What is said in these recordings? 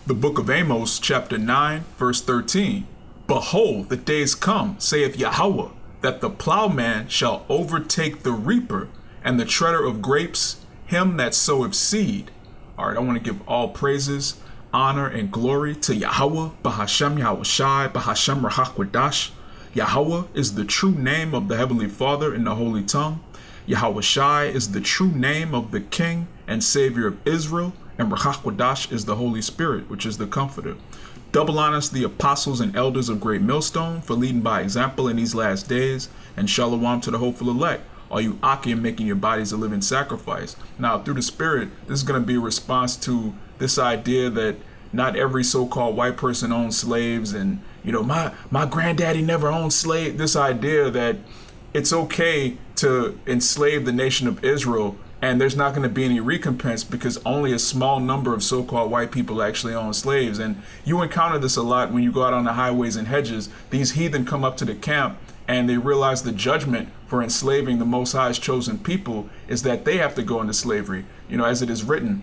The book of Amos, chapter 9, verse 13. Behold, the days come, saith Yahawashi, that the plowman shall overtake the reaper, and the treader of grapes, him that soweth seed. All right, I want to give all praises, honor, and glory to YAHAWAH, bahasham Yahawashi, bahasham Rahakwadash. YAHAWAH is the true name of the Heavenly Father in the Holy Tongue. Yahawashi is the true name of the King and Savior of Israel. And Rahakwadash is the Holy Spirit, which is the Comforter. Double honors the apostles and elders of Great Millstone for leading by example in these last days. And Shalawam to the hopeful elect, all you Akim making your bodies a living sacrifice. Now, through the Spirit, this is going to be a response to this idea that not every so-called white person owns slaves. And, you know, my granddaddy never owned slaves. This idea that it's okay to enslave the nation of Israel and there's not going to be any recompense because only a small number of so-called white people actually own slaves. And you encounter this a lot when you go out on the highways and hedges. These heathen come up to the camp and they realize the judgment for enslaving the Most High's chosen people is that they have to go into slavery. You know, as it is written,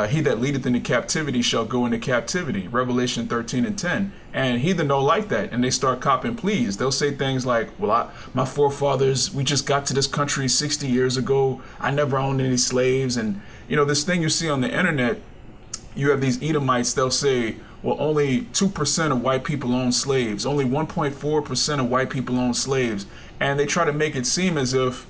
he that leadeth into captivity shall go into captivity. Revelation 13 and 10. And heathen don't like that. And they start copping pleas. They'll say things like, well, my forefathers, we just got to this country 60 years ago. I never owned any slaves. And, you know, this thing you see on the internet, you have these Edomites, they'll say, well, only 2% of white people own slaves. Only 1.4% of white people own slaves. And they try to make it seem as if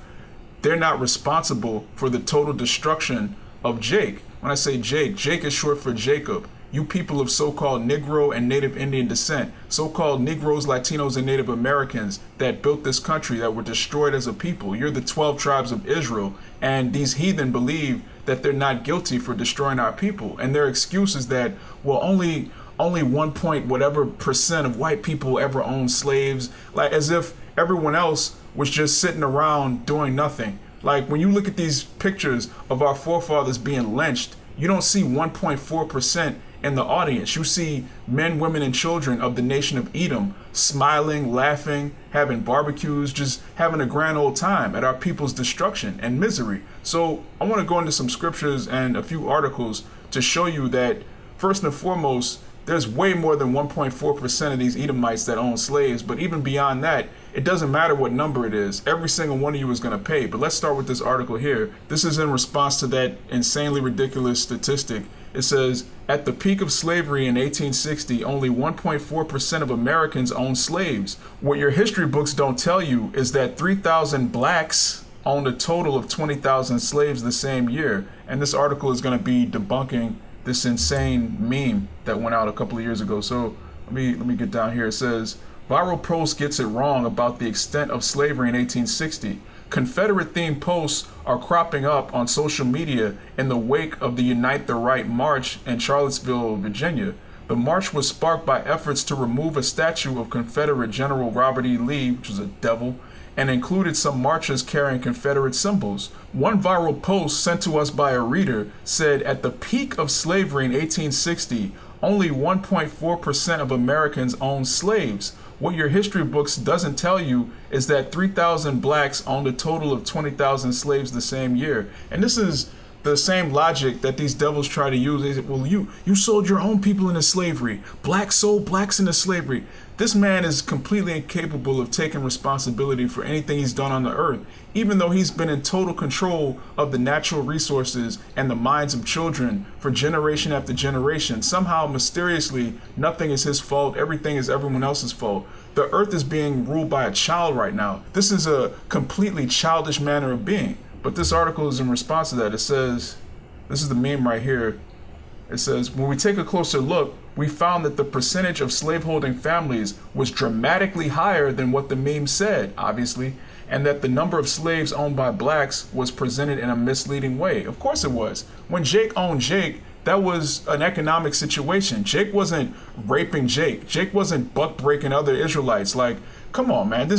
they're not responsible for the total destruction of Jake. When I say Jake, Jake is short for Jacob. You people of so-called Negro and Native Indian descent, so-called Negroes, Latinos, and Native Americans that built this country, that were destroyed as a people. You're the 12 tribes of Israel, and these heathen believe that they're not guilty for destroying our people. And their excuse is that, well, only 1 point whatever percent of white people ever owned slaves, like as if everyone else was just sitting around doing nothing. Like when you look at these pictures of our forefathers being lynched, you don't see 1.4% in the audience. You see men, women, and children of the nation of Edom smiling, laughing, having barbecues, just having a grand old time at our people's destruction and misery. So I want to go into some scriptures and a few articles to show you that, first and foremost, there's way more than 1.4% of these Edomites that own slaves. But even beyond that, it doesn't matter what number it is. Every single one of you is going to pay. But let's start with this article here. This is in response to that insanely ridiculous statistic. It says, at the peak of slavery in 1860, only 1.4% of Americans owned slaves. What your history books don't tell you is that 3,000 blacks owned a total of 20,000 slaves the same year. And this article is going to be debunking this insane meme that went out a couple of years ago. So let me get down here. It says, viral post gets it wrong about the extent of slavery in 1860. Confederate themed posts are cropping up on social media in the wake of the Unite the Right march in Charlottesville, Virginia. The march was sparked by efforts to remove a statue of Confederate General Robert E. Lee, which was a devil, and included some marchers carrying Confederate symbols. One viral post sent to us by a reader said, at the peak of slavery in 1860, only 1.4% of Americans owned slaves. What your history books doesn't tell you is that 3,000 blacks owned a total of 20,000 slaves the same year. And this is the same logic that these devils try to use. They say, well, you sold your own people into slavery. Blacks sold blacks into slavery. This man is completely incapable of taking responsibility for anything he's done on the earth, even though he's been in total control of the natural resources and the minds of children for generation after generation. Somehow, mysteriously, nothing is his fault. Everything is everyone else's fault. The earth is being ruled by a child right now. This is a completely childish manner of being. But this article is in response to that. It says, this is the meme right here. It says, when we take a closer look, we found that the percentage of slaveholding families was dramatically higher than what the meme said, obviously, and that the number of slaves owned by blacks was presented in a misleading way. Of course it was. When Jake owned Jake, that was an economic situation. Jake wasn't raping Jake. Jake wasn't buck breaking other Israelites. Like, come on, man.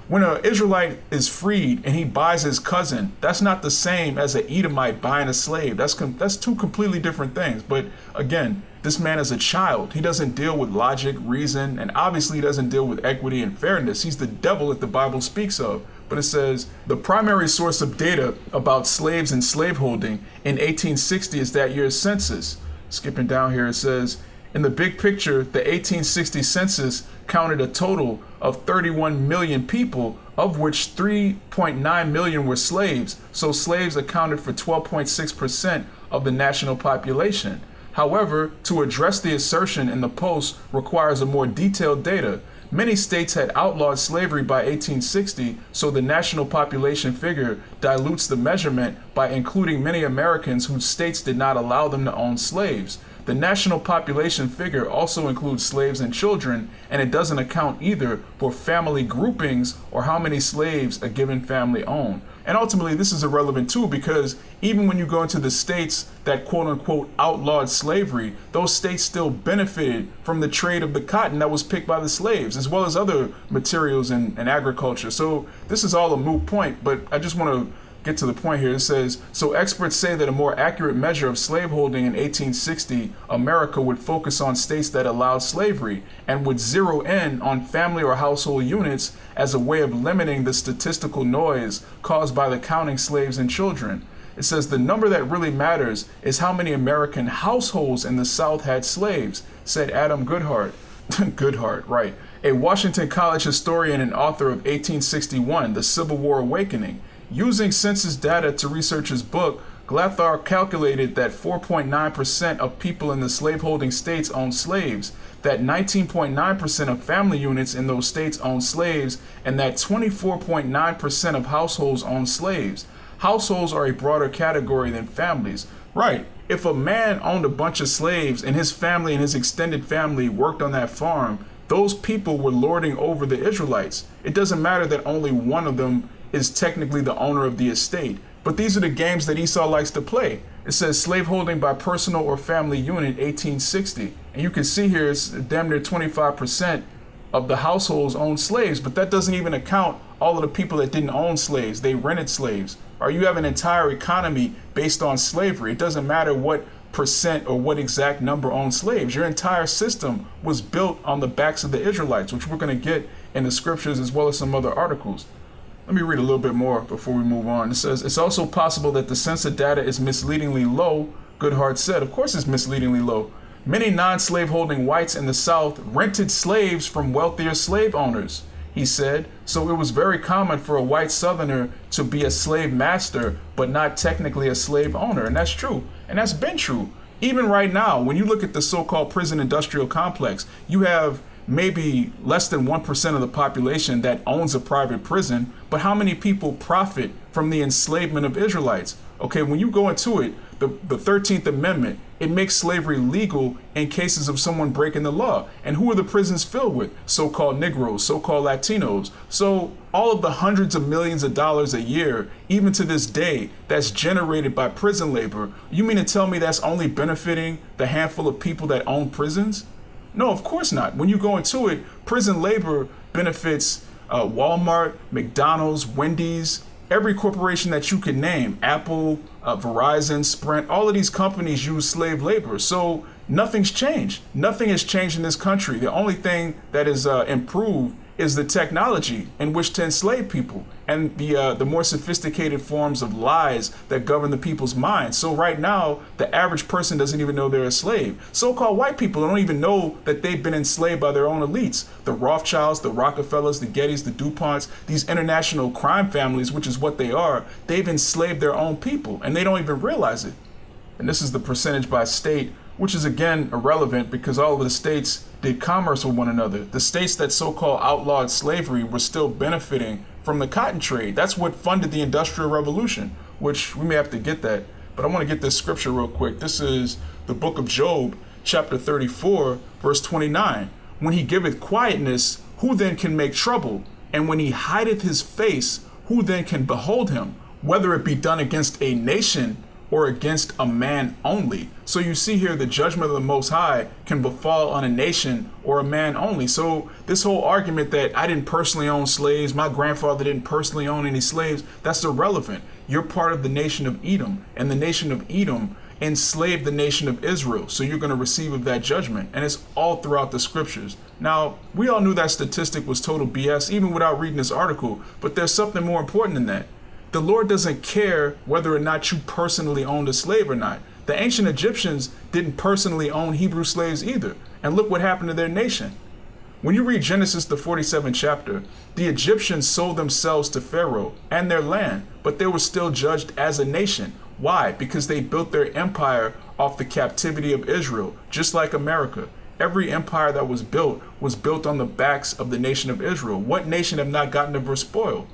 When an Israelite is freed and he buys his cousin, that's not the same as an Edomite buying a slave. That's two completely different things. But again, this man is a child. He doesn't deal with logic, reason, and obviously he doesn't deal with equity and fairness. He's the devil that the Bible speaks of. But it says, the primary source of data about slaves and slaveholding in 1860 is that year's census. Skipping down here, it says, In the big picture, the 1860 census counted a total of 31 million people, of which 3.9 million were slaves, so slaves accounted for 12.6% of the national population. However, to address the assertion in the post requires a more detailed data. Many states had outlawed slavery by 1860, so the national population figure dilutes the measurement by including many Americans whose states did not allow them to own slaves. The national population figure also includes slaves and children, and it doesn't account either for family groupings or how many slaves a given family owned. And ultimately, this is irrelevant too, because even when you go into the states that quote unquote outlawed slavery, those states still benefited from the trade of the cotton that was picked by the slaves, as well as other materials and agriculture. So this is all a moot point, but I just want to get to the point here. It says, so experts say that a more accurate measure of slaveholding in 1860 America would focus on states that allowed slavery and would zero in on family or household units as a way of limiting the statistical noise caused by the counting slaves and children. It says the number that really matters is how many American households in the South had slaves, said Adam Goodhart. Goodhart, right. A Washington College historian and author of 1861, The Civil War Awakening. Using census data to research his book, Glathar calculated that 4.9% of people in the slaveholding states owned slaves, that 19.9% of family units in those states owned slaves, and that 24.9% of households owned slaves. Households are a broader category than families. Right. If a man owned a bunch of slaves and his family and his extended family worked on that farm, those people were lording over the Israelites. It doesn't matter that only one of them is technically the owner of the estate. But these are the games that Esau likes to play. It says slaveholding by personal or family unit 1860. And you can see here it's damn near 25% of the households owned slaves, but that doesn't even account all of the people that didn't own slaves. They rented slaves. Or you have an entire economy based on slavery. It doesn't matter what percent or what exact number owned slaves. Your entire system was built on the backs of the Israelites, which we're going to get in the scriptures as well as some other articles. Let me read a little bit more before we move on. It says, it's also possible that the census data is misleadingly low, Goodhart said. Of course it's misleadingly low. Many non-slaveholding whites in the South rented slaves from wealthier slave owners, he said. So it was very common for a white Southerner to be a slave master, but not technically a slave owner. And that's true. And that's been true. Even right now, when you look at the so-called prison industrial complex, you have maybe less than 1% of the population that owns a private prison, but how many people profit from the enslavement of Israelites? Okay, when you go into it, the 13th Amendment, it makes slavery legal in cases of someone breaking the law. And who are the prisons filled with? So-called Negroes, so-called Latinos. So all of the hundreds of millions of dollars a year, even to this day, that's generated by prison labor, you mean to tell me that's only benefiting the handful of people that own prisons? No, of course not. When you go into it, prison labor benefits Walmart, McDonald's, Wendy's, every corporation that you can name, Apple, Verizon, Sprint, all of these companies use slave labor. So nothing's changed. Nothing has changed in this country. The only thing that is improved is the technology in which to enslave people and the more sophisticated forms of lies that govern the people's minds. So right now, the average person doesn't even know they're a slave. So-called white people don't even know that they've been enslaved by their own elites. The Rothschilds, the Rockefellers, the Gettys, the DuPonts, these international crime families, which is what they are, they've enslaved their own people and they don't even realize it. And this is the percentage by state, which is again irrelevant because all of the states did commerce with one another. The states that so-called outlawed slavery were still benefiting from the cotton trade. That's what funded the Industrial Revolution, which we may have to get that. But I want to get this scripture real quick. This is the book of Job, chapter 34, verse 29. When he giveth quietness, who then can make trouble? And when he hideth his face, who then can behold him? Whether it be done against a nation or against a man only. So you see here the judgment of the Most High can befall on a nation or a man only. So this whole argument that I didn't personally own slaves, my grandfather didn't personally own any slaves, that's irrelevant. You're part of the nation of Edom, and the nation of Edom enslaved the nation of Israel. So you're going to receive of that judgment. And it's all throughout the scriptures. Now, we all knew that statistic was total BS, even without reading this article, but there's something more important than that. The Lord doesn't care whether or not you personally owned a slave or not. The ancient Egyptians didn't personally own Hebrew slaves either. And look what happened to their nation. When you read Genesis, the 47th chapter, the Egyptians sold themselves to Pharaoh and their land, but they were still judged as a nation. Why? Because they built their empire off the captivity of Israel, just like America. Every empire that was built on the backs of the nation of Israel. What nation have not gotten of her spoil?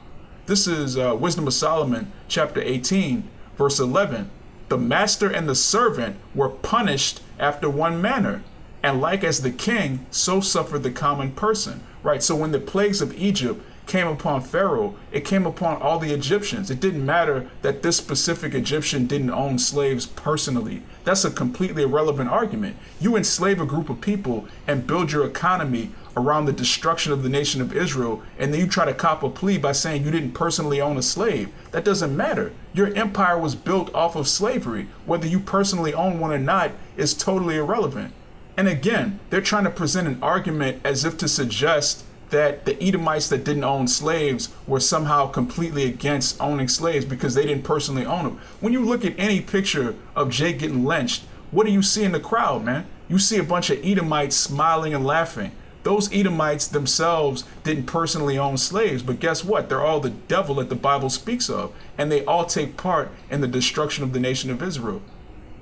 This is Wisdom of Solomon, chapter 18, verse 11. The master and the servant were punished after one manner, and like as the king, so suffered the common person. Right? So when the plagues of Egypt came upon Pharaoh, it came upon all the Egyptians. It didn't matter that this specific Egyptian didn't own slaves personally. That's a completely irrelevant argument. You enslave a group of people and build your economy around the destruction of the nation of Israel, and then you try to cop a plea by saying you didn't personally own a slave. That doesn't matter. Your empire was built off of slavery. Whether you personally own one or not is totally irrelevant. And again, they're trying to present an argument as if to suggest that the Edomites that didn't own slaves were somehow completely against owning slaves because they didn't personally own them. When you look at any picture of Jake getting lynched, what do you see in the crowd, man? You see a bunch of Edomites smiling and laughing. Those Edomites themselves didn't personally own slaves, but guess what? They're all the devil that the Bible speaks of, and they all take part in the destruction of the nation of Israel.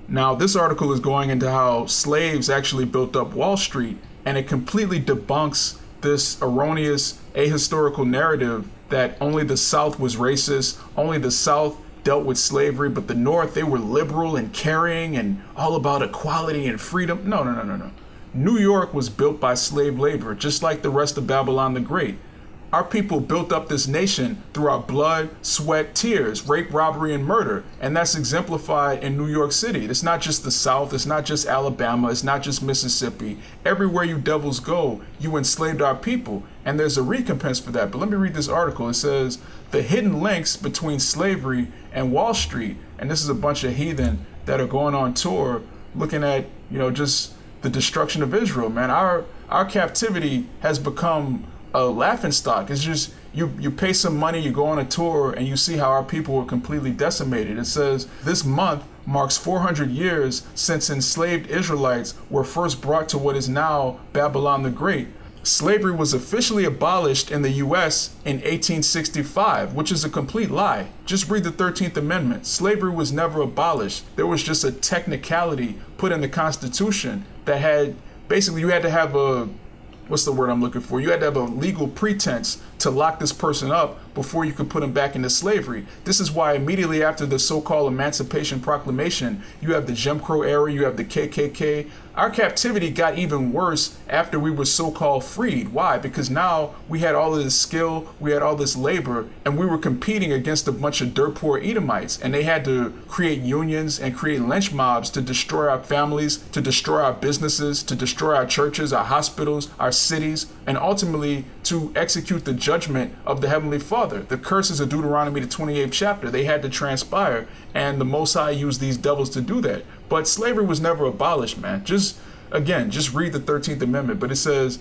Now, this article is going into how slaves actually built up Wall Street, and it completely debunks this erroneous ahistorical narrative that only the South was racist, only the South dealt with slavery, but the North, they were liberal and caring and all about equality and freedom. No. New York was built by slave labor, just like the rest of Babylon the Great. Our people built up this nation through our blood, sweat, tears, rape, robbery, and murder. And that's exemplified in New York City. It's not just the South. It's not just Alabama. It's not just Mississippi. Everywhere you devils go, you enslaved our people. And there's a recompense for that. But let me read this article. It says, the hidden links between slavery and Wall Street. And this is a bunch of heathen that are going on tour looking at, just the destruction of Israel, man. Our captivity has become a laughing stock. It's just you pay some money, you go on a tour, and you see how our people were completely decimated. It says this month marks 400 years since enslaved Israelites were first brought to what is now Babylon the Great. Slavery was officially abolished in the U.S. in 1865, which is a complete lie. Just read the 13th Amendment. Slavery was never abolished. There was just a technicality put in the Constitution that had, basically, you had to have what's the word I'm looking for? You had to have a legal pretense to lock this person up before you could put him back into slavery. This is why immediately after the so-called Emancipation Proclamation, you have the Jim Crow era, you have the KKK. Our captivity got even worse after we were so-called freed. Why? Because now we had all of this skill, we had all this labor, and we were competing against a bunch of dirt poor Edomites. And they had to create unions and create lynch mobs to destroy our families, to destroy our businesses, to destroy our churches, our hospitals, our cities, and ultimately to execute the judgment of the Heavenly Father. The curses of Deuteronomy, the 28th chapter, they had to transpire, and the Most High used these devils to do that. But slavery was never abolished, man. Just read the 13th Amendment. But it says,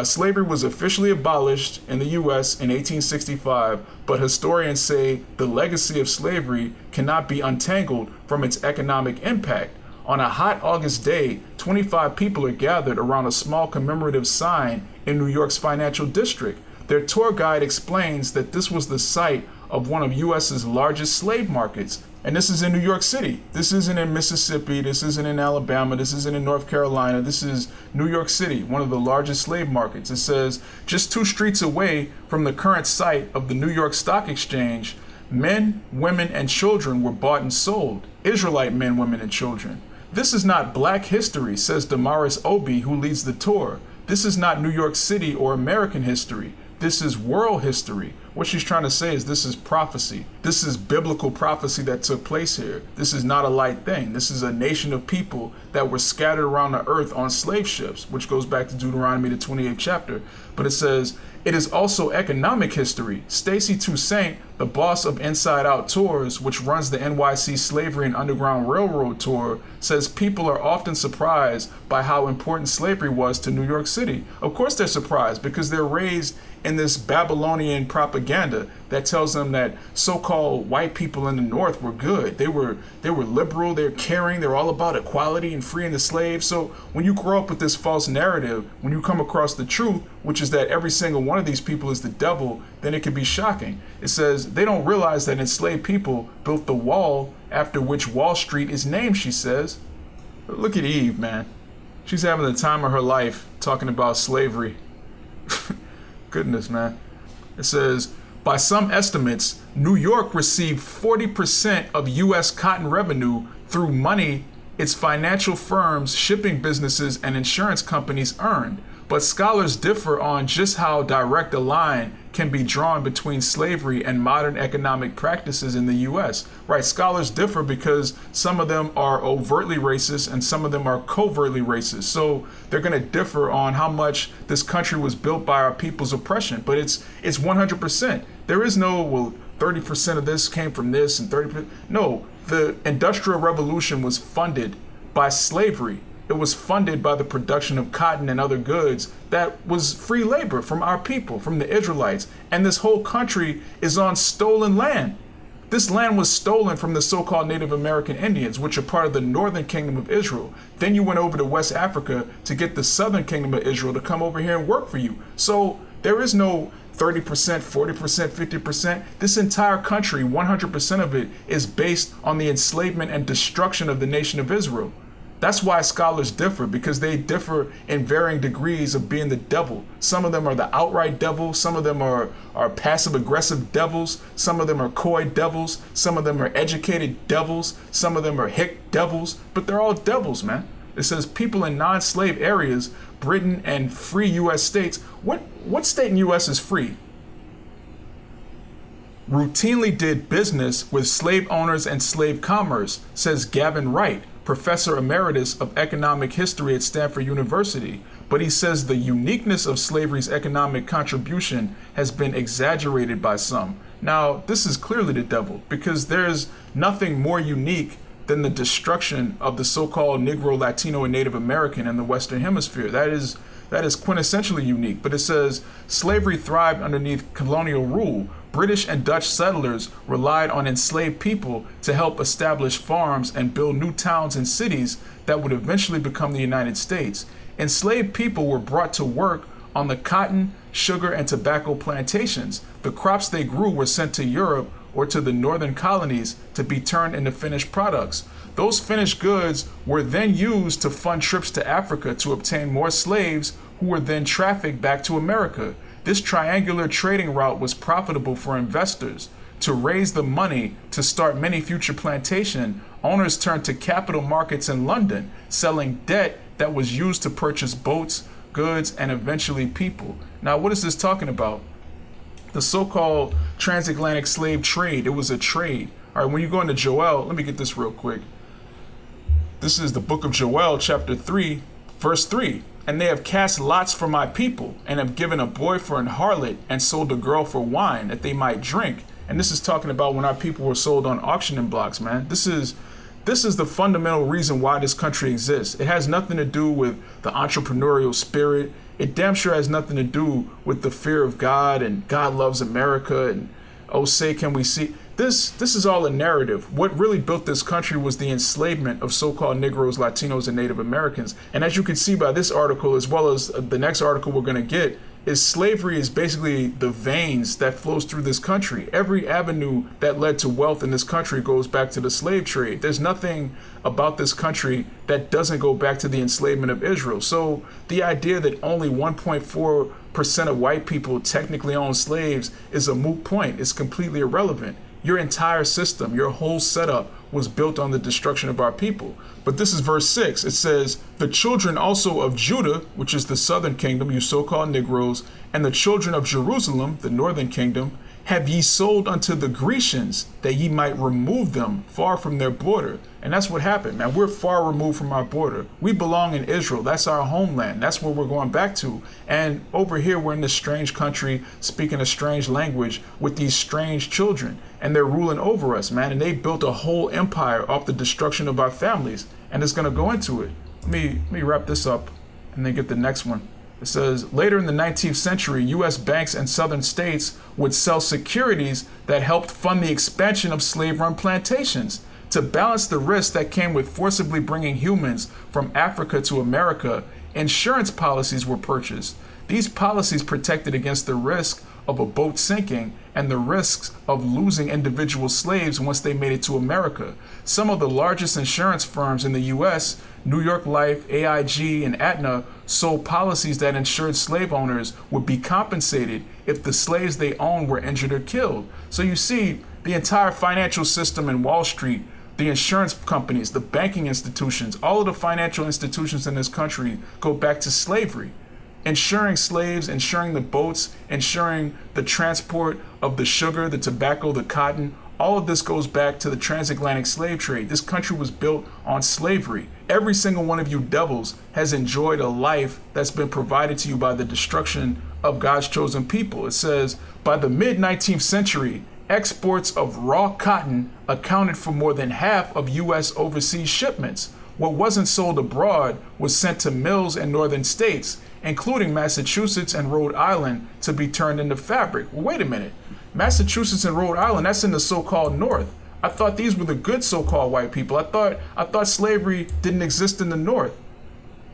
slavery was officially abolished in the U.S. in 1865, but historians say the legacy of slavery cannot be untangled from its economic impact. On a hot August day, 25 people are gathered around a small commemorative sign in New York's financial district. Their tour guide explains that this was the site of one of U.S.'s largest slave markets. And this is in New York City. This isn't in Mississippi. This isn't in Alabama. This isn't in North Carolina. This is New York City, one of the largest slave markets. It says, just 2 streets away from the current site of the New York Stock Exchange, men, women, and children were bought and sold. Israelite men, women, and children. This is not Black history, says Damaris Obi, who leads the tour. This is not New York City or American history. This is world history. What she's trying to say is this is prophecy. This is biblical prophecy that took place here. This is not a light thing. This is a nation of people that were scattered around the earth on slave ships, which goes back to Deuteronomy, the 28th chapter. But it says, it is also economic history. Stacy Toussaint, the boss of Inside Out Tours, which runs the NYC Slavery and Underground Railroad Tour, says people are often surprised by how important slavery was to New York City. Of course they're surprised because they're raised in this Babylonian propaganda propaganda that tells them that so-called white people in the North were good. They were liberal, they're caring, they're all about equality and freeing the slaves. So when you grow up with this false narrative, when you come across the truth, which is that every single one of these people is the devil, then it can be shocking. It says they don't realize that enslaved people built the wall after which Wall Street is named, she says. Look at Eve, man. She's having the time of her life talking about slavery. Goodness, man. It says, by some estimates, New York received 40% of U.S. cotton revenue through money its financial firms, shipping businesses, and insurance companies earned. But scholars differ on just how direct a line can be drawn between slavery and modern economic practices in the U.S. Right, scholars differ because some of them are overtly racist and some of them are covertly racist. So they're going to differ on how much this country was built by our people's oppression. But it's 100%. There is no, well, 30% of this came from this and 30%. No, the Industrial Revolution was funded by slavery. It was funded by the production of cotton and other goods that was free labor from our people, from the Israelites. And this whole country is on stolen land. This land was stolen from the so-called Native American Indians, which are part of the northern kingdom of Israel. Then you went over to West Africa to get the southern kingdom of Israel to come over here and work for you. So there is no 30%, 40%, 50%. This entire country, 100% of it, is based on the enslavement and destruction of the nation of Israel. That's why scholars differ, because they differ in varying degrees of being the devil. Some of them are the outright devil. Some of them are passive aggressive devils. Some of them are coy devils. Some of them are educated devils. Some of them are hick devils, but they're all devils, man. It says people in non-slave areas, Britain and free U.S. states. What state in U.S. is free? Routinely did business with slave owners and slave commerce, says Gavin Wright, Professor Emeritus of Economic History at Stanford University. But he says the uniqueness of slavery's economic contribution has been exaggerated by some. Now, this is clearly the devil, because there's nothing more unique than the destruction of the so-called Negro, Latino, and Native American in the Western Hemisphere. That is quintessentially unique. But it says slavery thrived underneath colonial rule. British and Dutch settlers relied on enslaved people to help establish farms and build new towns and cities that would eventually become the United States. Enslaved people were brought to work on the cotton, sugar, and tobacco plantations. The crops they grew were sent to Europe or to the northern colonies to be turned into finished products. Those finished goods were then used to fund trips to Africa to obtain more slaves who were then trafficked back to America. This triangular trading route was profitable for investors. To raise the money to start many future plantation, owners turned to capital markets in London, selling debt that was used to purchase boats, goods, and eventually people. Now, what is this talking about? The so-called transatlantic slave trade. It was a trade. All right, when you go into Joel, let me get this real quick. This is the book of Joel, chapter 3, verse 3. And they have cast lots for my people, and have given a boy for an harlot, and sold a girl for wine, that they might drink. And this is talking about when our people were sold on auctioning blocks, man. This is the fundamental reason why this country exists. It has nothing to do with the entrepreneurial spirit. It damn sure has nothing to do with the fear of God and God loves America and oh say can we see. This is all a narrative. What really built this country was the enslavement of so-called Negroes, Latinos, and Native Americans. And as you can see by this article, as well as the next article we're going to get, is slavery is basically the veins that flows through this country. Every avenue that led to wealth in this country goes back to the slave trade. There's nothing about this country that doesn't go back to the enslavement of Israel. So the idea that only 1.4% of white people technically own slaves is a moot point. It's completely irrelevant. Your entire system, your whole setup was built on the destruction of our people. But this is verse 6. It says, the children also of Judah, which is the southern kingdom, you so-called Negroes, and the children of Jerusalem, the northern kingdom, have ye sold unto the Grecians, that ye might remove them far from their border. And that's what happened, man. We're far removed from our border. We belong in Israel. That's our homeland. That's where we're going back to. And over here, we're in this strange country, speaking a strange language with these strange children. And they're ruling over us, man. And they built a whole empire off the destruction of our families. And it's going to go into it. Let me wrap this up and then get the next one. It says, later in the 19th century, U.S. banks and southern states would sell securities that helped fund the expansion of slave-run plantations. To balance the risk that came with forcibly bringing humans from Africa to America, insurance policies were purchased. These policies protected against the risk of a boat sinking and the risks of losing individual slaves once they made it to America. Some of the largest insurance firms in the U.S., New York Life, AIG, and Aetna, sold policies that ensured slave owners would be compensated if the slaves they owned were injured or killed. So you see, the entire financial system in Wall Street, the insurance companies, the banking institutions, all of the financial institutions in this country go back to slavery. Insuring slaves, insuring the boats, insuring the transport of the sugar, the tobacco, the cotton, all of this goes back to the transatlantic slave trade. This country was built on slavery. Every single one of you devils has enjoyed a life that's been provided to you by the destruction of God's chosen people. It says, by the mid-19th century, exports of raw cotton accounted for more than half of U.S. overseas shipments. What wasn't sold abroad was sent to mills in northern states, including Massachusetts and Rhode Island, to be turned into fabric. Well, wait a minute. Massachusetts and Rhode Island, that's in the so-called North. I thought these were the good so-called white people. I thought slavery didn't exist in the North.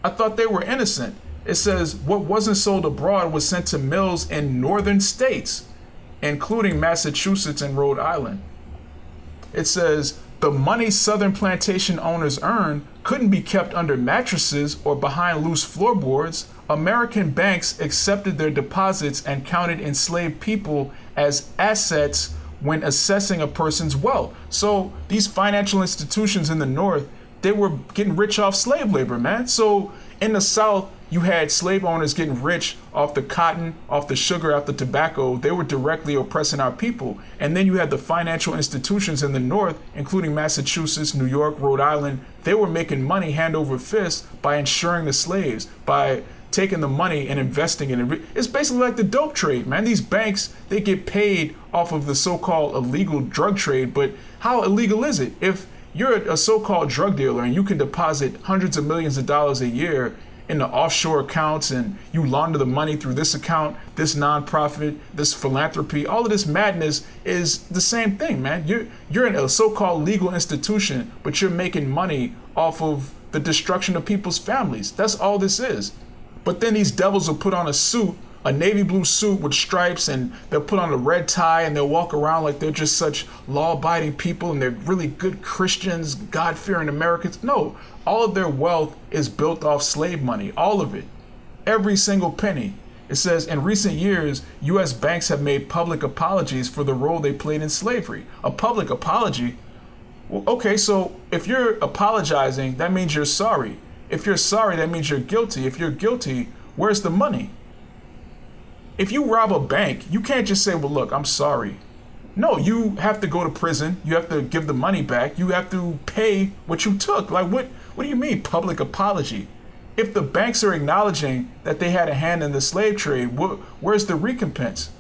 I thought they were innocent. It says what wasn't sold abroad was sent to mills in northern states, including Massachusetts and Rhode Island. It says the money southern plantation owners earned couldn't be kept under mattresses or behind loose floorboards. American banks accepted their deposits and counted enslaved people as assets when assessing a person's wealth. So these financial institutions in the North, they were getting rich off slave labor, man. So in the South, you had slave owners getting rich off the cotton, off the sugar, off the tobacco. They were directly oppressing our people. And then you had the financial institutions in the North, including Massachusetts, New York, Rhode Island. They were making money hand over fist by insuring the slaves, by taking the money and investing in it. It's basically like the dope trade, man. These banks, they get paid off of the so-called illegal drug trade. But how illegal is it? If you're a so-called drug dealer and you can deposit hundreds of millions of dollars a year in the offshore accounts and you launder the money through this account, this nonprofit, this philanthropy, all of this madness is the same thing, man. You're in a so-called legal institution, but you're making money off of the destruction of people's families. That's all this is. But then these devils will put on a suit, a navy blue suit with stripes, and they'll put on a red tie and they'll walk around like they're just such law-abiding people and they're really good Christians, God-fearing Americans. No, all of their wealth is built off slave money, all of it, every single penny. It says, in recent years, U.S. banks have made public apologies for the role they played in slavery. A public apology? Well, okay, so if you're apologizing, that means you're sorry. If you're sorry, that means you're guilty. If you're guilty, where's the money? If you rob a bank, you can't just say, well, look, I'm sorry. No, you have to go to prison. You have to give the money back. You have to pay what you took. Like, what do you mean public apology? If the banks are acknowledging that they had a hand in the slave trade, where's the recompense?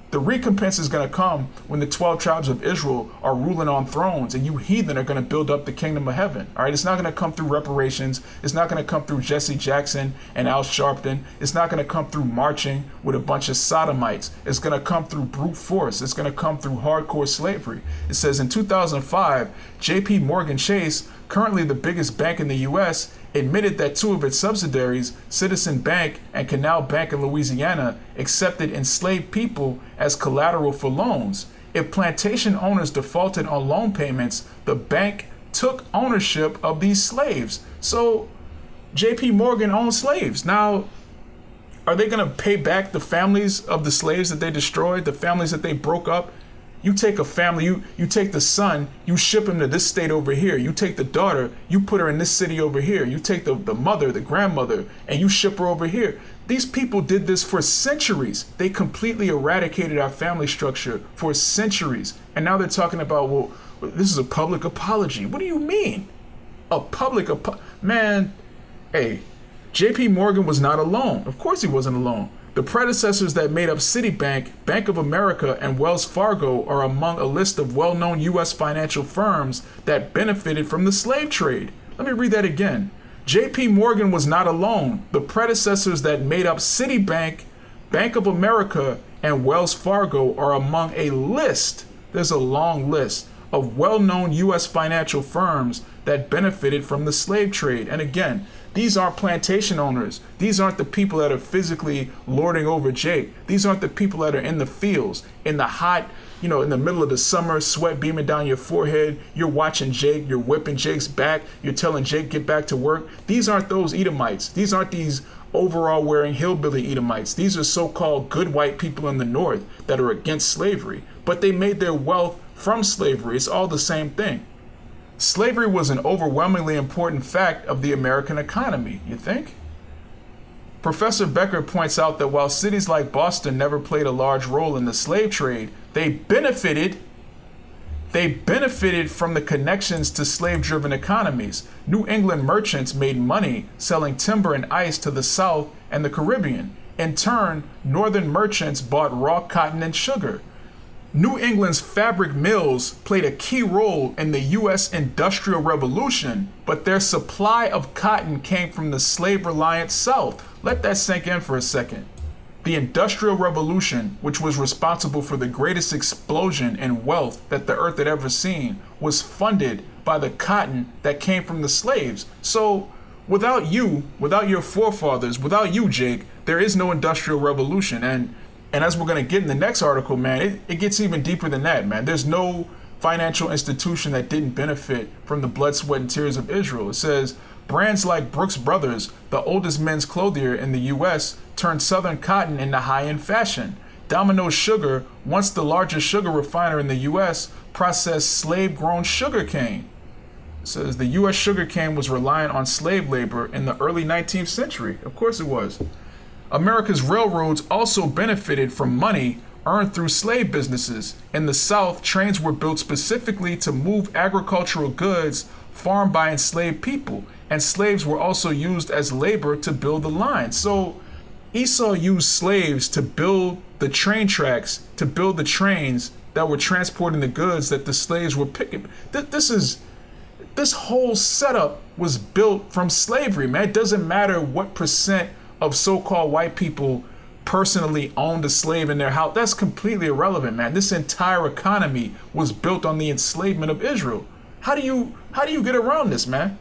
The recompense is going to come when the 12 tribes of Israel are ruling on thrones and you heathen are going to build up the kingdom of heaven. All right, it's not going to come through reparations. It's not going to come through Jesse Jackson and Al Sharpton. It's not going to come through marching with a bunch of sodomites. It's going to come through brute force. It's going to come through hardcore slavery. It says in 2005, J.P. Morgan Chase, currently the biggest bank in the U.S., admitted that two of its subsidiaries, Citizen Bank and Canal Bank in Louisiana, accepted enslaved people as collateral for loans. If plantation owners defaulted on loan payments, the bank took ownership of these slaves. So J.P. Morgan owned slaves. Now, are they going to pay back the families of the slaves that they destroyed, the families that they broke up? You take a family, you take the son, you ship him to this state over here. You take the daughter, you put her in this city over here. You take the mother, the grandmother, and you ship her over here. These people did this for centuries. They completely eradicated our family structure for centuries. And now they're talking about, well, this is a public apology. What do you mean? A public Man, hey, J.P. Morgan was not alone. Of course he wasn't alone. The predecessors that made up Citibank, Bank of America, and Wells Fargo are among a list of well-known U.S. financial firms that benefited from the slave trade. Let me read that again. J.P. Morgan was not alone. The predecessors that made up Citibank, Bank of America, and Wells Fargo are among a list. There's a long list of well-known U.S. financial firms that benefited from the slave trade. And again, these aren't plantation owners. These aren't the people that are physically lording over Jake. These aren't the people that are in the fields, in the hot, in the middle of the summer, sweat beaming down your forehead. You're watching Jake, you're whipping Jake's back. You're telling Jake, get back to work. These aren't those Edomites. These aren't these overall wearing hillbilly Edomites. These are so-called good white people in the North that are against slavery, but they made their wealth from slavery. It's all the same thing. Slavery was an overwhelmingly important fact of the American economy, you think? Professor Becker points out that while cities like Boston never played a large role in the slave trade, they benefited from the connections to slave-driven economies. New England merchants made money selling timber and ice to the South and the Caribbean. In turn, Northern merchants bought raw cotton and sugar. New England's fabric mills played a key role in the U.S. Industrial Revolution, but their supply of cotton came from the slave-reliant South. Let that sink in for a second. The Industrial Revolution, which was responsible for the greatest explosion in wealth that the earth had ever seen, was funded by the cotton that came from the slaves. So, without your forefathers, without you, Jake, there is no Industrial Revolution. And as we're going to get in the next article, man, it gets even deeper than that, man. There's no financial institution that didn't benefit from the blood, sweat, and tears of Israel. It says, brands like Brooks Brothers, the oldest men's clothier in the U.S., turned Southern cotton into high-end fashion. Domino's Sugar, once the largest sugar refiner in the U.S., processed slave-grown sugar cane. It says the U.S. sugar cane was reliant on slave labor in the early 19th century. Of course it was. America's railroads also benefited from money earned through slave businesses. In the South, trains were built specifically to move agricultural goods farmed by enslaved people, and slaves were also used as labor to build the lines. So Esau used slaves to build the train tracks, to build the trains that were transporting the goods that the slaves were picking. This whole setup was built from slavery, man. It doesn't matter what percent of so-called white people personally owned a slave in their house. That's completely irrelevant, man. This entire economy was built on the enslavement of Israel. How do you get around this, man?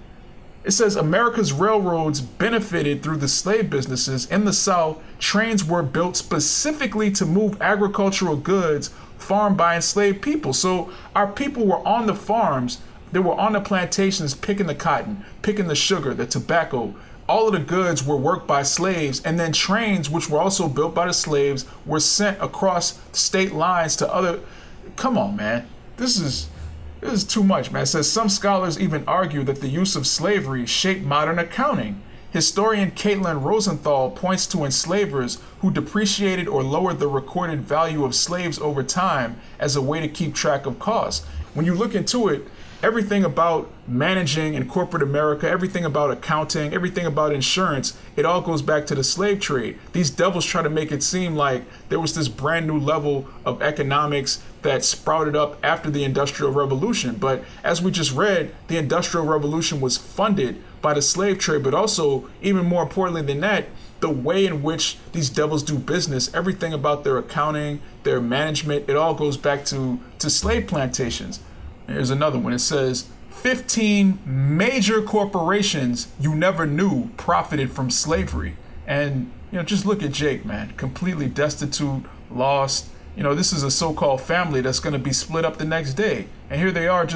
It says America's railroads benefited through the slave businesses. In the South, trains were built specifically to move agricultural goods farmed by enslaved people. So our people were on the farms, they were on the plantations picking the cotton, picking the sugar, the tobacco. All of the goods were worked by slaves, and then trains, which were also built by the slaves, were sent across state lines to other. Come on, man. This is too much, man. It says some scholars even argue that the use of slavery shaped modern accounting. Historian Caitlin Rosenthal points to enslavers who depreciated or lowered the recorded value of slaves over time as a way to keep track of costs. When you look into it, everything about managing in corporate America, everything about accounting, everything about insurance, it all goes back to the slave trade. These devils try to make it seem like there was this brand new level of economics that sprouted up after the Industrial Revolution. But as we just read, the Industrial Revolution was funded by the slave trade, but also, even more importantly than that, the way in which these devils do business, everything about their accounting, their management, it all goes back to slave plantations. Here's another one. It says 15 major corporations you never knew profited from slavery. And, just look at Jake, man, completely destitute, lost. This is a so-called family that's going to be split up the next day. And here they are,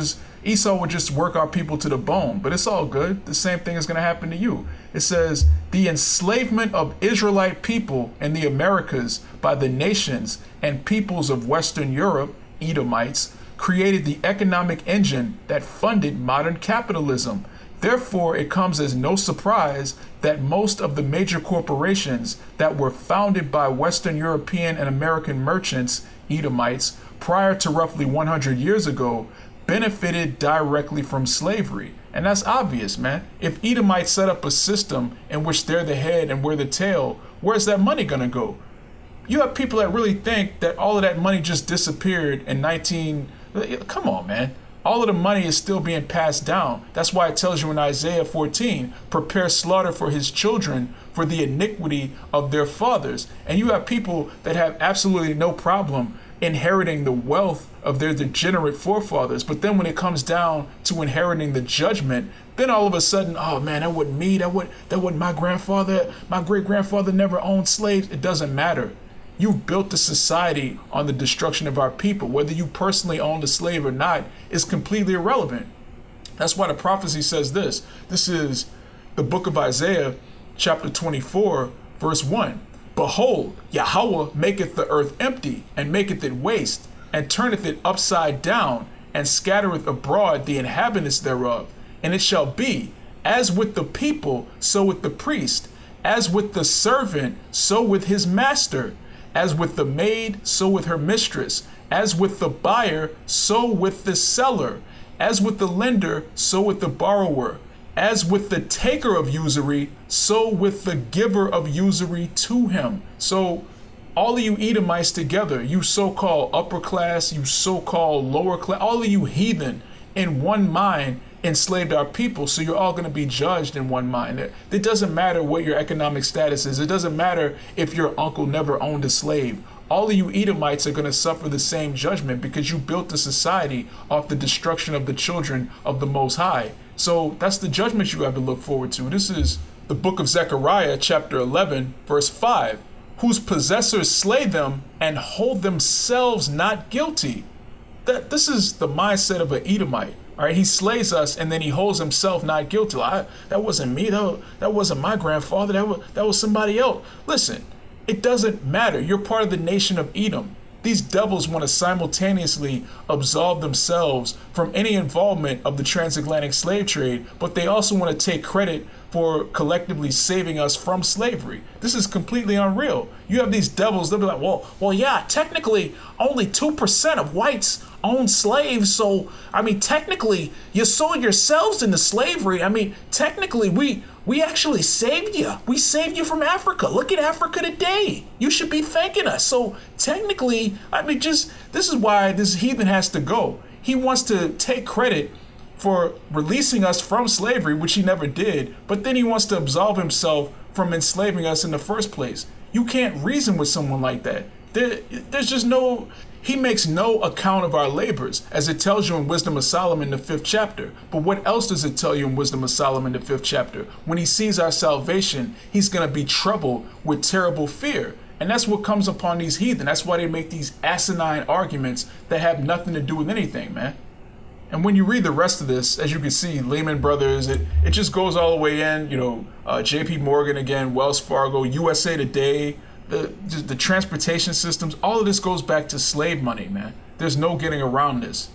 Esau would just work our people to the bone, but it's all good. The same thing is going to happen to you. It says the enslavement of Israelite people in the Americas by the nations and peoples of Western Europe, Edomites, created the economic engine that funded modern capitalism. Therefore, it comes as no surprise that most of the major corporations that were founded by Western European and American merchants, Edomites, prior to roughly 100 years ago, benefited directly from slavery. And that's obvious, man. If Edomites set up a system in which they're the head and we're the tail, where's that money gonna go? You have people that really think that all of that money just disappeared in Come on, man. All of the money is still being passed down. That's why it tells you in Isaiah 14, prepare slaughter for his children for the iniquity of their fathers. And you have people that have absolutely no problem inheriting the wealth of their degenerate forefathers. But then when it comes down to inheriting the judgment, then all of a sudden, oh man, that wasn't me. That wasn't my grandfather. My great grandfather never owned slaves. It doesn't matter. You built the society on the destruction of our people. Whether you personally owned a slave or not is completely irrelevant. That's why the prophecy says this. This is the book of Isaiah, chapter 24, verse 1. Behold, Yahawah maketh the earth empty, and maketh it waste, and turneth it upside down, and scattereth abroad the inhabitants thereof. And it shall be, as with the people, so with the priest, as with the servant, so with his master, as with the maid, so with her mistress, as with the buyer, so with the seller, as with the lender, so with the borrower, as with the taker of usury, so with the giver of usury to him. So all of you Edomites together, you so-called upper class, you so-called lower class, all of you heathen in one mind enslaved our people. So you're all going to be judged in one mind. It doesn't matter what your economic status is. It doesn't matter if your uncle never owned a slave. All of you Edomites are going to suffer the same judgment because you built the society off the destruction of the children of the Most High. So that's the judgment you have to look forward to. This is the book of Zechariah, chapter 11, verse 5. Whose possessors slay them and hold themselves not guilty. This is the mindset of an Edomite. All right, he slays us and then he holds himself not guilty. That wasn't me. That wasn't my grandfather. That was somebody else. Listen, it doesn't matter. You're part of the nation of Edom. These devils want to simultaneously absolve themselves from any involvement of the transatlantic slave trade, but they also want to take credit for collectively saving us from slavery. This is completely unreal. You have these devils, they'll be like, well, yeah, technically only 2% of whites own slaves. So, technically you sold yourselves into slavery. Technically we actually saved you. We saved you from Africa. Look at Africa today. You should be thanking us. So technically, this is why this heathen has to go. He wants to take credit for releasing us from slavery, which he never did, but then he wants to absolve himself from enslaving us in the first place. You can't reason with someone like that. He makes no account of our labors, as it tells you in Wisdom of Solomon, the 5th chapter. But what else does it tell you in Wisdom of Solomon, the 5th chapter? When he sees our salvation, he's going to be troubled with terrible fear. And that's what comes upon these heathen. That's why they make these asinine arguments that have nothing to do with anything, man. And when you read the rest of this, as you can see, Lehman Brothers, it just goes all the way in, JP Morgan again, Wells Fargo, USA Today, the transportation systems, all of this goes back to slave money, man. There's no getting around this.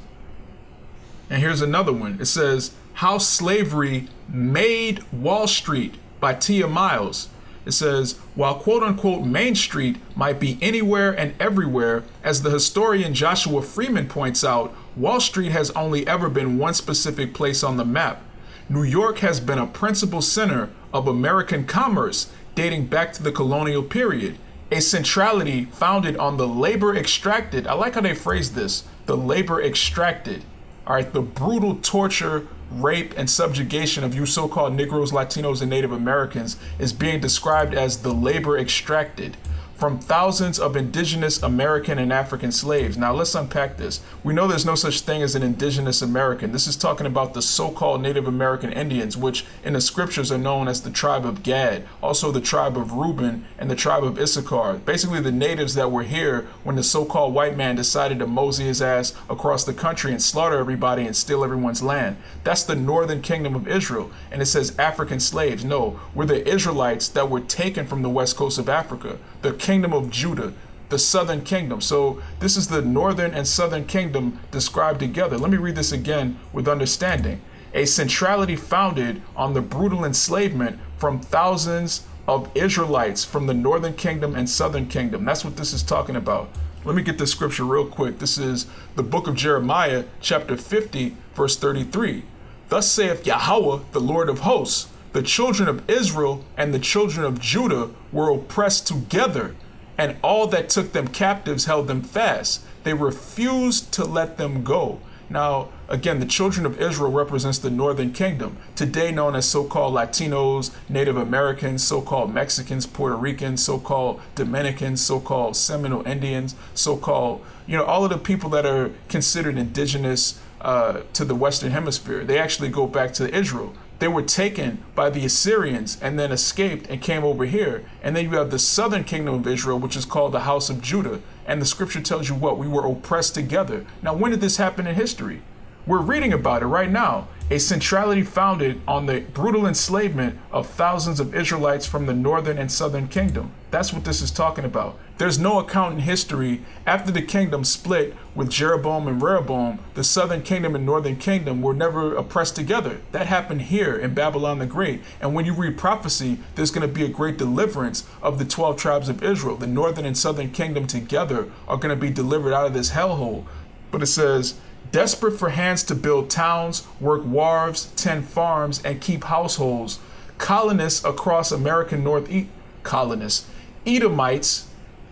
And here's another one. It says, How Slavery Made Wall Street by Tia Miles. It says, while quote-unquote Main Street might be anywhere and everywhere, as the historian Joshua Freeman points out, Wall Street has only ever been one specific place on the map. New York has been a principal center of American commerce dating back to the colonial period, a centrality founded on the labor extracted. I like how they phrase this, the labor extracted. All right, the brutal torture, rape, and subjugation of you so-called Negroes, Latinos, and Native Americans is being described as the labor extracted from thousands of indigenous American and African slaves. Now let's unpack this. We know there's no such thing as an indigenous American. This is talking about the so-called Native American Indians, which in the scriptures are known as the tribe of Gad, also the tribe of Reuben and the tribe of Issachar. Basically the natives that were here when the so-called white man decided to mosey his ass across the country and slaughter everybody and steal everyone's land. That's the northern kingdom of Israel. And it says African slaves. No, we're the Israelites that were taken from the west coast of Africa, the kingdom of Judah, the southern kingdom. So this is the northern and southern kingdom described together. Let me read this again with understanding. A centrality founded on the brutal enslavement from thousands of Israelites from the northern kingdom and southern kingdom. That's what this is talking about. Let me get this scripture real quick. This is the book of Jeremiah, chapter 50, verse 33. Thus saith Yahawah, the Lord of hosts, the children of Israel and the children of Judah were oppressed together, and all that took them captives held them fast. They refused to let them go. Now, again, the children of Israel represents the northern kingdom, today known as so-called Latinos, Native Americans, so-called Mexicans, Puerto Ricans, so-called Dominicans, so-called Seminole Indians, so-called, all of the people that are considered indigenous to the Western Hemisphere. They actually go back to Israel. They were taken by the Assyrians and then escaped and came over here. And then you have the southern kingdom of Israel, which is called the house of Judah. And the scripture tells you what? We were oppressed together. Now, when did this happen in history? We're reading about it right now. A centrality founded on the brutal enslavement of thousands of Israelites from the northern and southern kingdom. That's what this is talking about. There's no account in history after the kingdom split with Jeroboam and Rehoboam. The southern kingdom and northern kingdom were never oppressed together. That happened here in Babylon the Great. And when you read prophecy, there's going to be a great deliverance of the 12 tribes of Israel. The northern and southern kingdom together are going to be delivered out of this hellhole. But it says, desperate for hands to build towns, work wharves, tend farms, and keep households, colonists across American Northeast,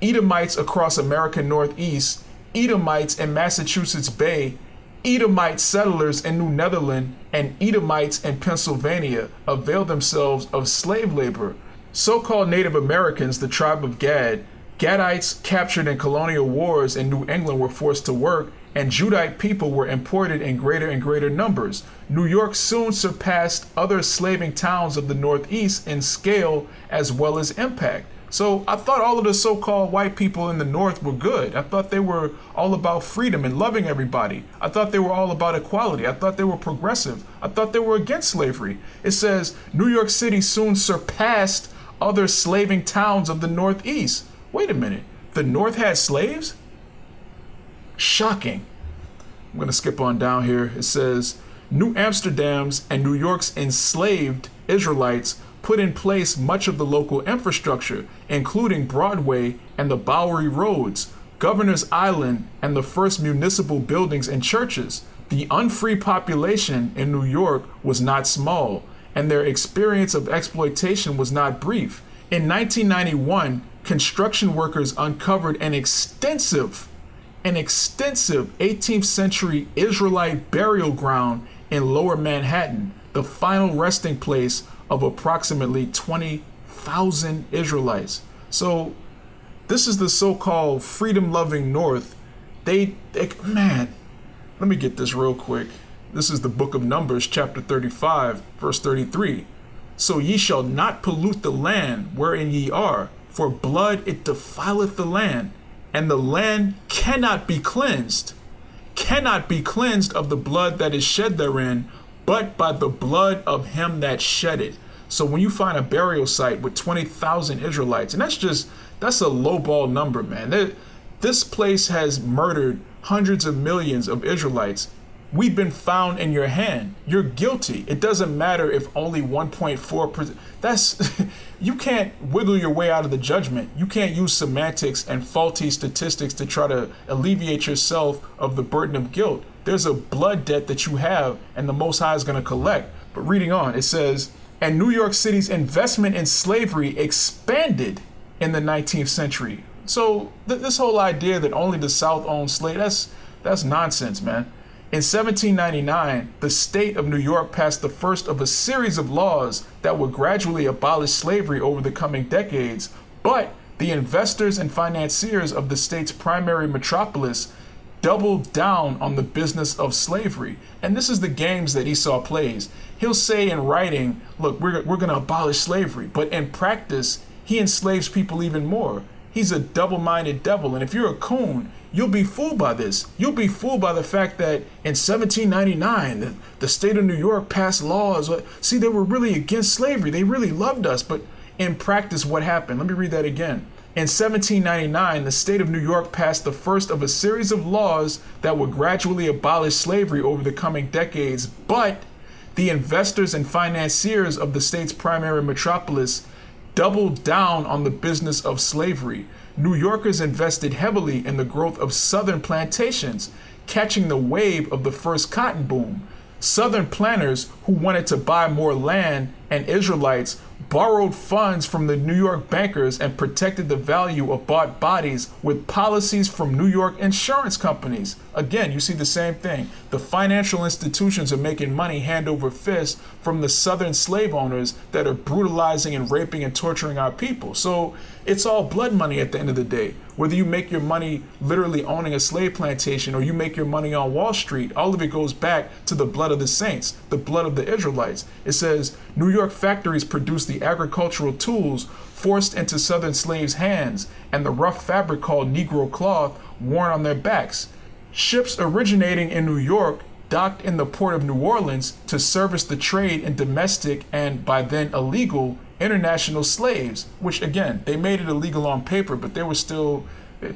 Edomites across American Northeast, Edomites in Massachusetts Bay, Edomite settlers in New Netherland, and Edomites in Pennsylvania avail themselves of slave labor. So-called Native Americans, the tribe of Gad, Gadites captured in colonial wars in New England were forced to work, and Judite people were imported in greater and greater numbers. New York soon surpassed other slaving towns of the Northeast in scale as well as impact. So I thought all of the so-called white people in the North were good. I thought they were all about freedom and loving everybody. I thought they were all about equality. I thought they were progressive. I thought they were against slavery. It says New York City soon surpassed other slaving towns of the Northeast. Wait a minute. The North had slaves? Shocking. I'm going to skip on down here. It says New Amsterdam's and New York's enslaved Israelites put in place much of the local infrastructure, including Broadway and the Bowery Roads, Governor's Island, and the first municipal buildings and churches. The unfree population in New York was not small, and their experience of exploitation was not brief. In 1991, construction workers uncovered an extensive 18th century Israelite burial ground in Lower Manhattan, the final resting place of approximately 20,000 Israelites. So this is the so-called freedom-loving North. Man, let me get this real quick. This is the book of Numbers, chapter 35, verse 33. So ye shall not pollute the land wherein ye are, for blood it defileth the land, and the land cannot be cleansed of the blood that is shed therein, but by the blood of him that shed it. So when you find a burial site with 20,000 Israelites, and that's a lowball number, man. This place has murdered hundreds of millions of Israelites. We've been found in your hand. You're guilty. It doesn't matter if only 1.4%. You can't wiggle your way out of the judgment. You can't use semantics and faulty statistics to try to alleviate yourself of the burden of guilt. There's a blood debt that you have, and the Most High is going to collect. But reading on, it says, and New York City's investment in slavery expanded in the 19th century. So this whole idea that only the South owned slaves, that's nonsense, man. In 1799, the state of New York passed the first of a series of laws that would gradually abolish slavery over the coming decades, but the investors and financiers of the state's primary metropolis doubled down on the business of slavery. And this is the games that Esau plays. He'll say in writing, look, we're going to abolish slavery, but in practice, he enslaves people even more. He's a double-minded devil, and if you're a coon, you'll be fooled by this. You'll be fooled by the fact that in 1799, the state of New York passed laws. See, they were really against slavery. They really loved us. But in practice, what happened? Let me read that again. In 1799, the state of New York passed the first of a series of laws that would gradually abolish slavery over the coming decades. But the investors and financiers of the state's primary metropolis doubled down on the business of slavery. New Yorkers invested heavily in the growth of southern plantations, catching the wave of the first cotton boom. Southern planters who wanted to buy more land and Israelites borrowed funds from the New York bankers and protected the value of bought bodies with policies from New York insurance companies. Again, you see the same thing. The financial institutions are making money hand over fist from the southern slave owners that are brutalizing and raping and torturing our people. So it's all blood money at the end of the day. Whether you make your money literally owning a slave plantation or you make your money on Wall Street, all of it goes back to the blood of the saints, the blood of the Israelites. It says New York factories produce the agricultural tools forced into southern slaves' hands and the rough fabric called Negro cloth worn on their backs. Ships originating in New York docked in the port of New Orleans to service the trade in domestic and by then illegal international slaves, which again, they made it illegal on paper, but they were still,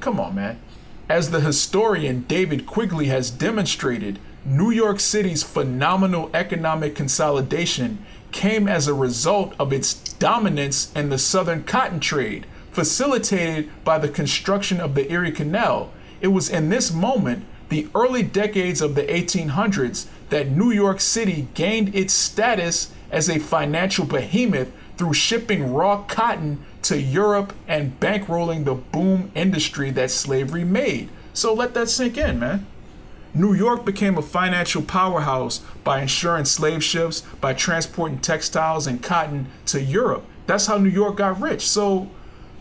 come on, man. As the historian David Quigley has demonstrated, New York City's phenomenal economic consolidation came as a result of its dominance in the southern cotton trade, facilitated by the construction of the Erie Canal. It was in this moment, the early decades of the 1800s, that New York City gained its status as a financial behemoth through shipping raw cotton to Europe and bankrolling the boom industry that slavery made. So let that sink in, man. New York became a financial powerhouse by insuring slave ships, by transporting textiles and cotton to Europe. That's how New York got rich. So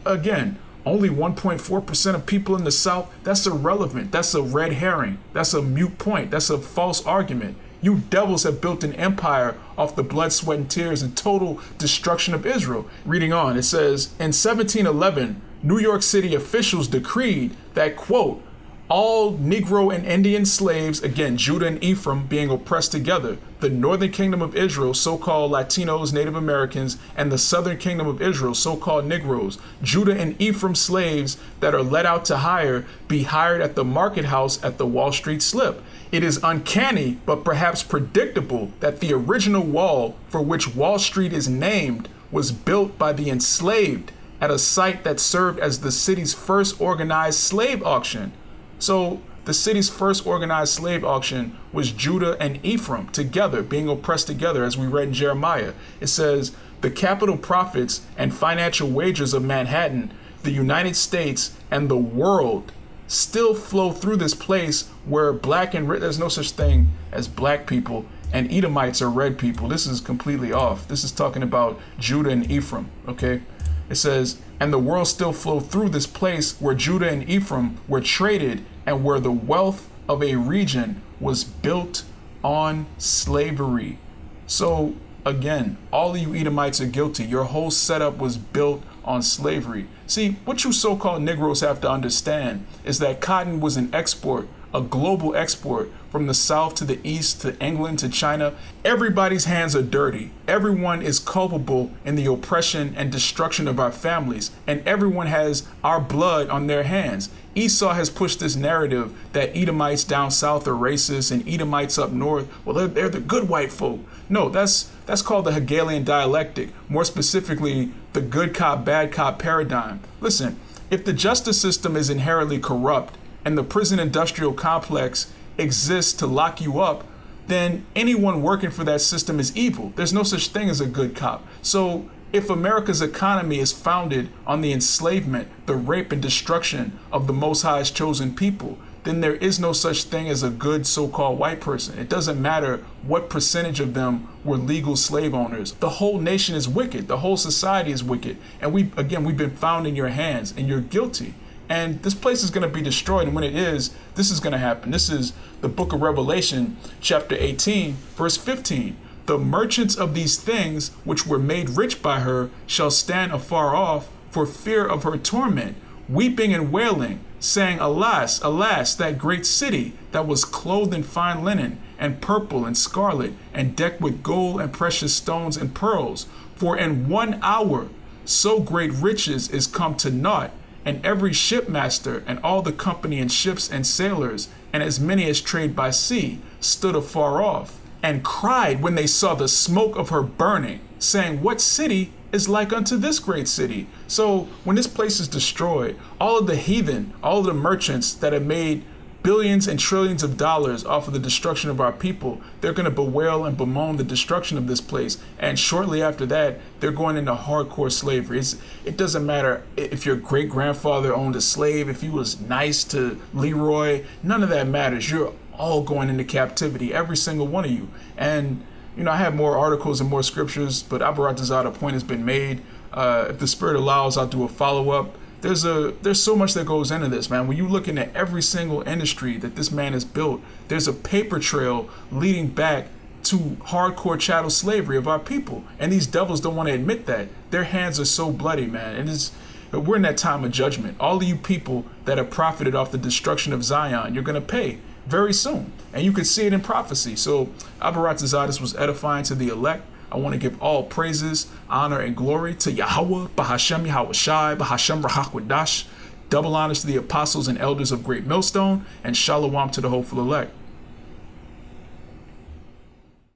again, only 1.4% of people in the South, that's irrelevant. That's a red herring. That's a moot point. That's a false argument. You devils have built an empire off the blood, sweat, and tears and total destruction of Israel. Reading on, it says, in 1711, New York City officials decreed that, quote, all Negro and Indian slaves, again, Judah and Ephraim being oppressed together, the northern kingdom of Israel, so-called Latinos, Native Americans, and the southern kingdom of Israel, so-called Negroes, Judah and Ephraim slaves that are let out to hire, be hired at the market house at the Wall Street slip. It is uncanny, but perhaps predictable, that the original wall for which Wall Street is named was built by the enslaved at a site that served as the city's first organized slave auction. So the city's first organized slave auction was Judah and Ephraim together, being oppressed together, as we read in Jeremiah. It says, the capital profits and financial wagers of Manhattan, the United States, and the world still flow through this place where black and there's no such thing as black people, and Edomites are red people. This is completely off. This is talking about Judah and Ephraim, okay? It says, and the world still flow through this place where Judah and Ephraim were traded and where the wealth of a region was built on slavery. So again, all of you Edomites are guilty. Your whole setup was built on slavery. See, what you so-called Negroes have to understand is that cotton was an export, a global export from the South to the East, to England, to China. Everybody's hands are dirty. Everyone is culpable in the oppression and destruction of our families, and everyone has our blood on their hands. Esau has pushed this narrative that Edomites down south are racist and Edomites up north, well, they're the good white folk. No, that's called the Hegelian dialectic, more specifically, the good cop, bad cop paradigm. Listen, if the justice system is inherently corrupt and the prison industrial complex exists to lock you up, then anyone working for that system is evil. There's no such thing as a good cop. So if America's economy is founded on the enslavement, the rape and destruction of the Most High's chosen people, then there is no such thing as a good so-called white person. It doesn't matter what percentage of them were legal slave owners. The whole nation is wicked. The whole society is wicked. And we've been found in your hands and you're guilty. And this place is going to be destroyed. And when it is, this is going to happen. This is the book of Revelation, chapter 18, verse 15. The merchants of these things which were made rich by her shall stand afar off for fear of her torment, weeping and wailing, saying, Alas, alas, that great city that was clothed in fine linen and purple and scarlet and decked with gold and precious stones and pearls. For in 1 hour so great riches is come to naught, and every shipmaster and all the company and ships and sailors and as many as trade by sea stood afar off and cried when they saw the smoke of her burning, saying, What city is like unto this great city? So when this place is destroyed, all of the heathen, all of the merchants that have made billions and trillions of dollars off of the destruction of our people. They're going to bewail and bemoan the destruction of this place. And shortly after that, they're going into hardcore slavery. It doesn't matter if your great grandfather owned a slave, if he was nice to Leroy, none of that matters. You're all going into captivity, every single one of you. And, I have more articles and more scriptures, but Abaratazada point has been made. If the Spirit allows, I'll do a follow-up. There's so much that goes into this, man. When you look into every single industry that this man has built, there's a paper trail leading back to hardcore chattel slavery of our people. And these devils don't want to admit that. Their hands are so bloody, man. And we're in that time of judgment. All of you people that have profited off the destruction of Zion, you're going to pay very soon. And you can see it in prophecy. So Abaratazadis was edifying to the elect. I want to give all praises, honor, and glory to Yahawah, bahasham Yahawashi, bahasham Rahakwadash. Double honors to the apostles and elders of Great Millstone, and Shalawam to the hopeful elect.